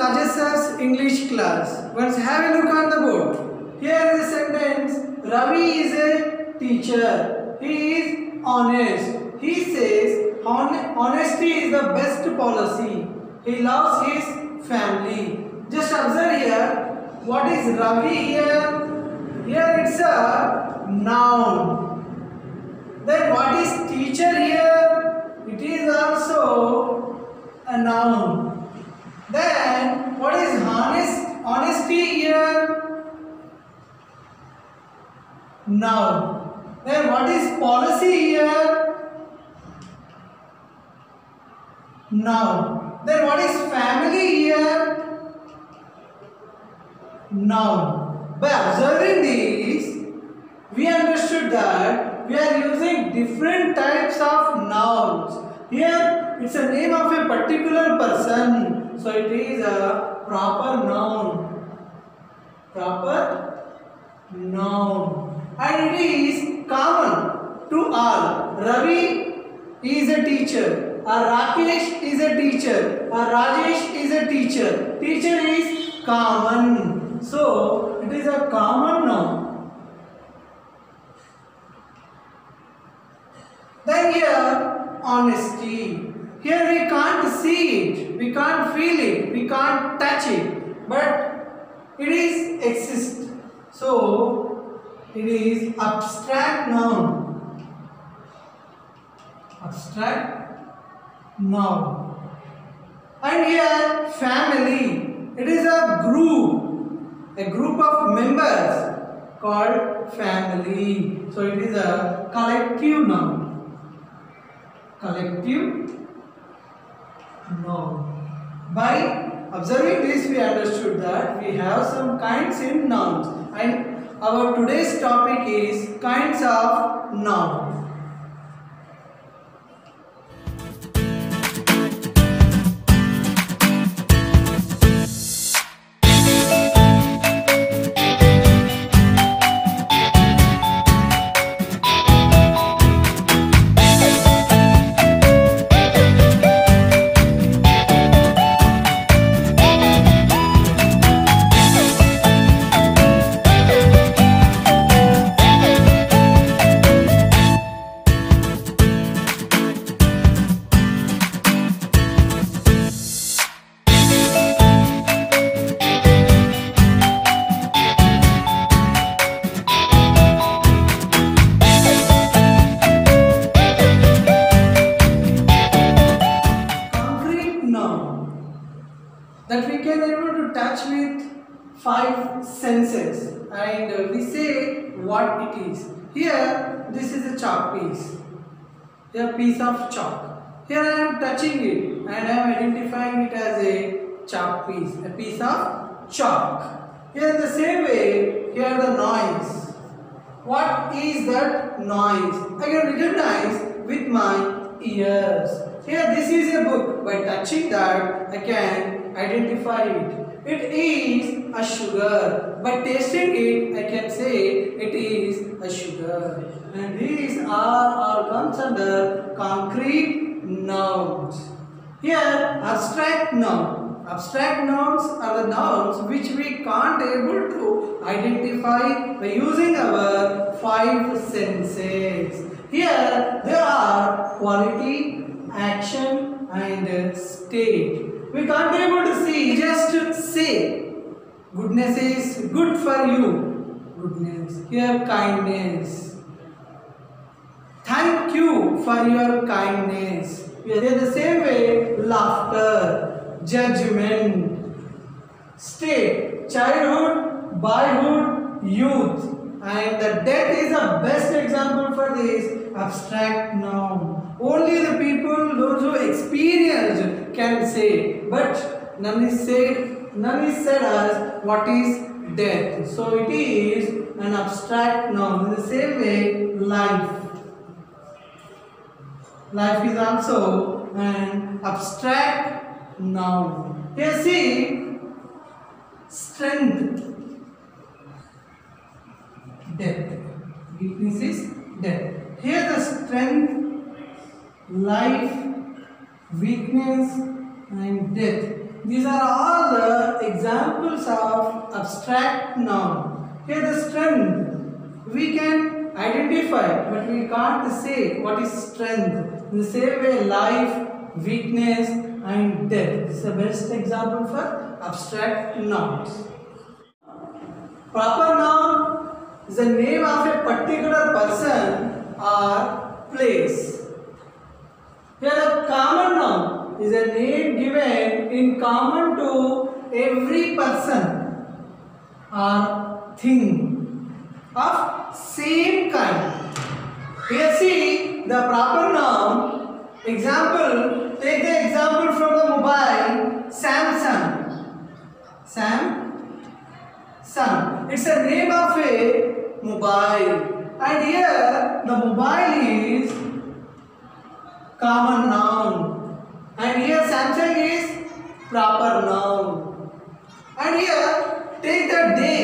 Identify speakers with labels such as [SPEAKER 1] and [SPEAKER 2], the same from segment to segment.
[SPEAKER 1] Rajesh sir's English class. Once have a look on the board. Here is a sentence. Ravi is a teacher. He is honest. He says honesty is the best policy. He loves his family. Just observe here. What is Ravi here? Here it's a noun. Then what is teacher here? It is also a noun. Then what is honesty here? Noun. Then what is policy here? Noun. Then what is family here? Noun. By observing these, we understood that we are using different types of nouns. Here, it's a name of a particular person. So, it is a proper noun. Proper noun. And it is common to all. Ravi is a teacher. Rakesh is a teacher. Rajesh is a teacher. Teacher is common. So, it is a common noun. Then here, honesty. Here we can't see it, we can't feel it, we can't touch it, but it is exist. So, it is abstract noun. Abstract noun. And here, family. It is a group of members called family. So, it is a collective noun. Collective noun. By observing this, we understood that we have some kinds in nouns, and our today's topic is kinds of nouns. That we can able to touch with 5 senses, and we say what it is. Here, this is a chalk piece. A piece of chalk. Here I am touching it and I am identifying it as a chalk piece, a piece of chalk. Here in the same way, here the noise. What is that noise? I can recognize with my ears. Here this is a book. By touching that, I can identify it. It is a sugar. By tasting it, I can say it is a sugar. And these are all comes under concrete nouns. Here, abstract noun. Abstract nouns are the nouns which we can't able to identify by using our 5 senses. Here, there are quality, action, and state. We can't able to see, just say goodness is good for you. Goodness. Here kindness. Thank you for your kindness. Here the same way laughter, judgment, state, childhood, boyhood, youth. And the death is the best example for this abstract noun. Only the people, those who experienced can say, but none is said as what is death. So it is an abstract noun. In the same way, life. Life is also an abstract noun. Here see, strength, death. Weakness is death. Here the strength, life, weakness and death. These are all the examples of abstract noun. Here the strength, we can identify, but we can't say what is strength. In the same way, life, weakness and death. This is the best example for abstract nouns. Proper noun is the name of a particular person or place. Here a common noun is a name given in common to every person or thing of same kind. Here see the proper noun. Example, take the example from the mobile Samsung. Samsung. It's a name of a mobile. And here the mobile is common noun. And here Samsung is proper noun. And here take the day.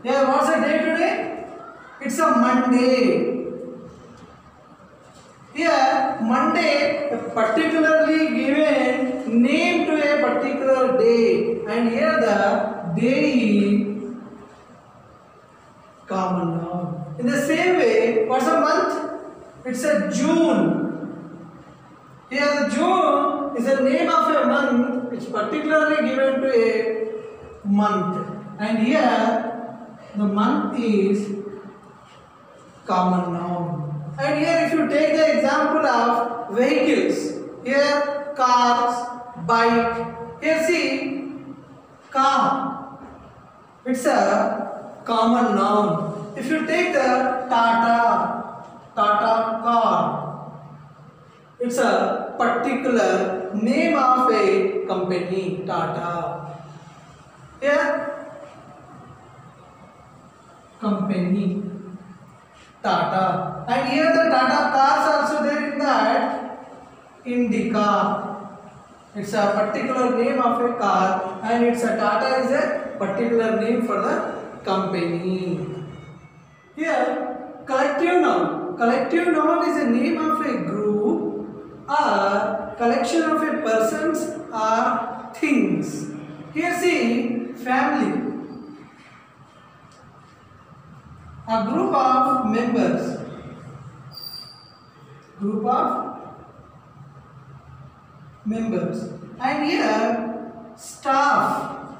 [SPEAKER 1] Here what's the day today? It's a Monday. Here Monday, a particularly given name to a particular day, and here the day is common noun. In the same way, what's a month? It's a June. Here the June is the name of a month which is particularly given to a month, and here the month is common noun. And here if you take the example of vehicles, here cars, bike, here see car, it's a common noun. If you take the Tata car, it's a particular name of a company, Tata. Here company Tata, and here the Tata cars also there in that Indica. It's a particular name of a car, and it's a Tata is a particular name for the company. Here collective noun. Collective noun is a name of a group or collection of a persons or things. Here see family. A group of members. Group of members. And here staff.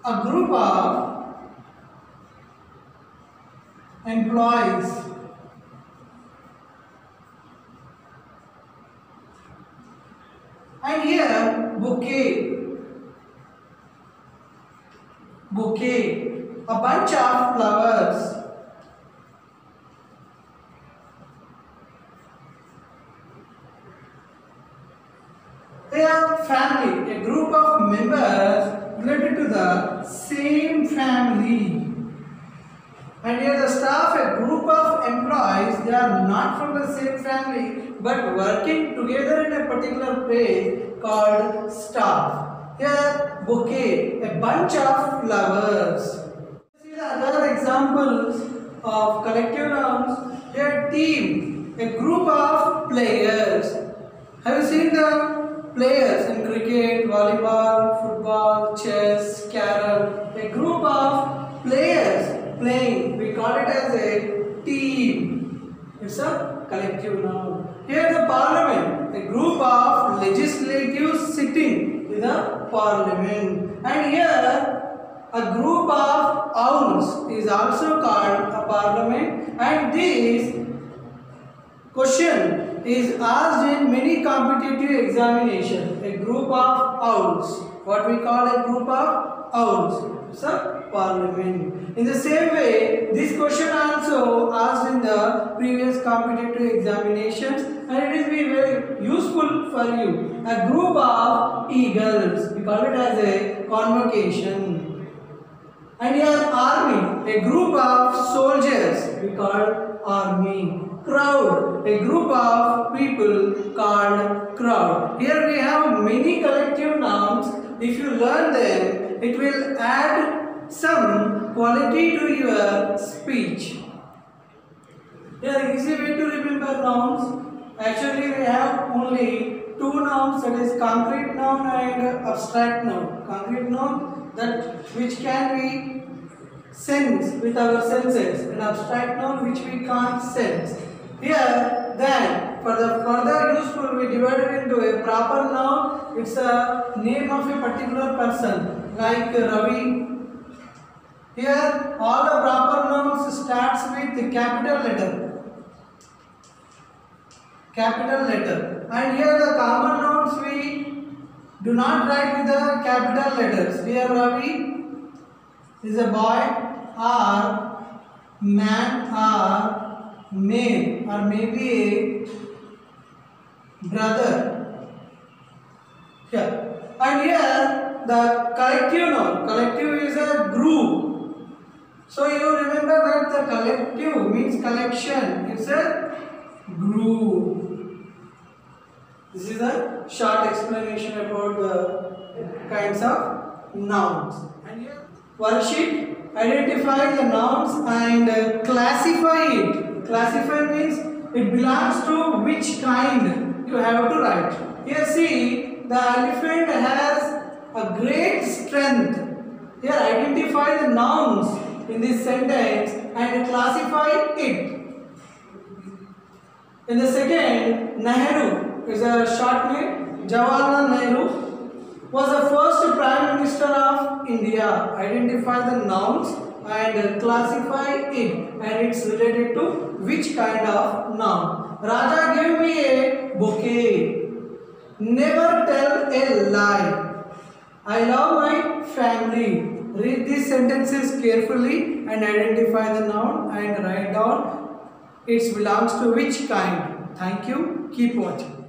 [SPEAKER 1] A group of employees. And here bouquet. A bunch of flowers. Here family, a group of members related to the same family. And here the staff, a group of employees, they are not from the same family but working together in a particular place called staff. Here bouquet, a bunch of flowers. See the other examples of collective nouns. Here team, a group of players. Have you seen the players in cricket, volleyball, football, chess, carom? A group of players playing. We call it as a team. It's a collective noun. Here the parliament, a group of legislatives sitting in the parliament. And here a group of owls is also called a parliament, and this question is asked in many competitive examinations. A group of owls, what we call a group of owls, it's a parliament. In the same way, this question also asked in the previous competitive examinations, and it is very useful for you. A group of eagles, we call it as a convocation. And here army, a group of soldiers, we call army. Crowd, a group of people called crowd. Here we have many collective nouns. If you learn them, it will add some quality to your speech. Here easy way to remember nouns. Actually we have only two two nouns, that is concrete noun and abstract noun. Concrete noun, that which can we sense with our senses, and abstract noun which we can't sense. Here, then, for the further useful, we divide it into a proper noun. It's a name of a particular person, like Ravi. Here, all the proper nouns starts with capital letter. Capital letter. And here the common nouns we do not write with the capital letters. Here Ravi is a boy, or man, or male, or maybe a brother. Here. And here the collective noun. Collective is a group. So you remember that the collective means collection. It's a group. This is a short explanation about the kinds of nouns. And here worksheet, identify the nouns and classify it. Classify means it belongs to which kind you have to write. Here see, the elephant has a great strength. Here identify the nouns in this sentence and classify it. In the second, Nehru is a short name. Jawaharlal Nehru was the first Prime Minister of India. Identify the nouns and classify it, and it's related to which kind of noun. Raja gave me a bouquet. Never tell a lie. I love my family. Read these sentences carefully and identify the noun and write down it belongs to which kind. Thank you. Keep watching.